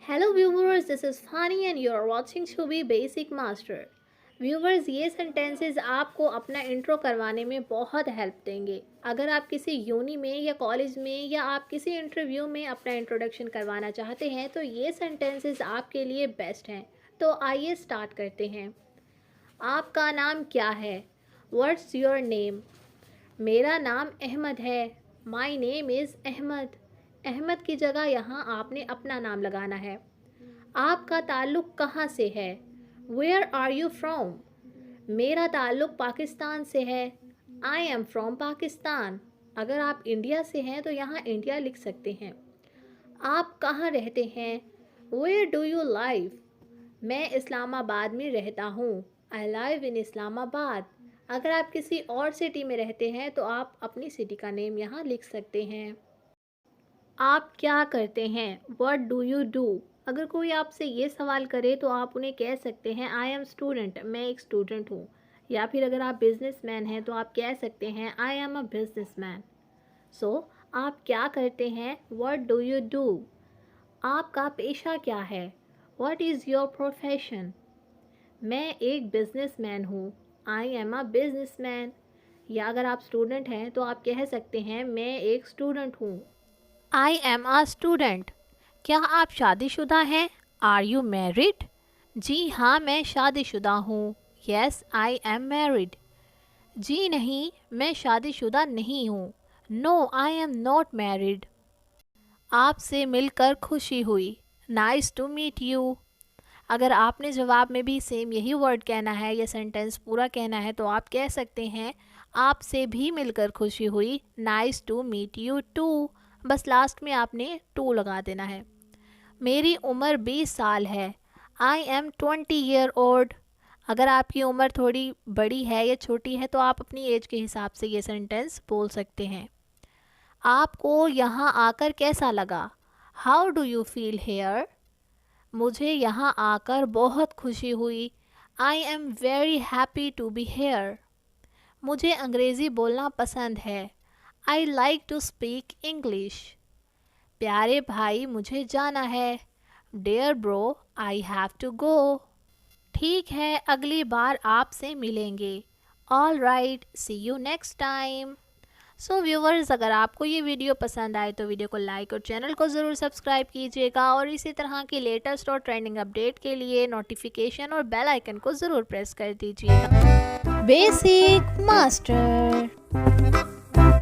Hello viewers, this is Phani and you are watching शूबी basic master. Viewers, ये sentences आपको अपना इंट्रो करवाने में बहुत हेल्प देंगे। अगर आप किसी यूनी में या कॉलेज में या आप किसी इंटरव्यू में अपना इंट्रोडक्शन करवाना चाहते हैं तो ये सेंटेंसेस आपके लिए बेस्ट हैं। तो आइए स्टार्ट करते हैं। आपका नाम क्या है? What's your name? मेरा नाम अहमद है। My name is Ahmad. Ahmad की जगह यहाँ आपने अपना नाम लगाना है। आपका ताल्लुक़ कहाँ से है? Where are you from? मेरा ताल्लुक़ पाकिस्तान से है। I am from Pakistan. अगर आप इंडिया से हैं तो यहाँ इंडिया लिख सकते हैं। आप कहाँ रहते हैं? Where do you live? मैं इस्लामाबाद में रहता हूँ। I live in Islamabad. अगर आप किसी और सिटी में रहते हैं तो आप अपनी सिटी का नेम यहाँ लिख सकते हैं। आप क्या करते हैं? What do you do? अगर कोई आपसे ये सवाल करे तो आप उन्हें कह सकते हैं आई एम स्टूडेंट, मैं एक स्टूडेंट हूँ। या फिर अगर आप बिजनेसमैन हैं तो आप कह सकते हैं आई एम अ बिजनेसमैन। सो आप क्या करते हैं? What do you do? आपका पेशा क्या है? What is your profession? मैं एक बिजनेसमैन हूँ। I am a businessman. या अगर आप स्टूडेंट हैं तो आप कह सकते हैं मैं एक स्टूडेंट हूँ। I am a student. क्या आप शादीशुदा हैं? Are you married? जी हाँ, मैं शादीशुदा हूँ। Yes, I am married. जी नहीं, मैं शादीशुदा नहीं हूँ। No, I am not married. आपसे मिलकर खुशी हुई। Nice to meet you. अगर आपने जवाब में भी सेम यही वर्ड कहना है या सेंटेंस पूरा कहना है तो आप कह सकते हैं आपसे भी मिलकर खुशी हुई। Nice to meet you too. बस लास्ट में आपने टू लगा देना है। मेरी उम्र 20 साल है। I M 20 year old. अगर आपकी उम्र थोड़ी बड़ी है या छोटी है तो आप अपनी एज के हिसाब से ये सेंटेंस बोल सकते हैं। आपको यहाँ आकर कैसा लगा? How do you feel here? मुझे यहाँ आकर बहुत खुशी हुई। I am very happy to be here. मुझे अंग्रेज़ी बोलना पसंद है। I like to speak English. प्यारे भाई, मुझे जाना है। Dear bro, I have to go. ठीक है, अगली बार आपसे मिलेंगे। All right, see you next time. So viewers, अगर आपको ये वीडियो पसंद आए तो वीडियो को लाइक और चैनल को ज़रूर सब्सक्राइब कीजिएगा और इसी तरह की लेटेस्ट और ट्रेंडिंग अपडेट के लिए नोटिफिकेशन और बेल आइकन को ज़रूर प्रेस कर दीजिएगा। Basic master.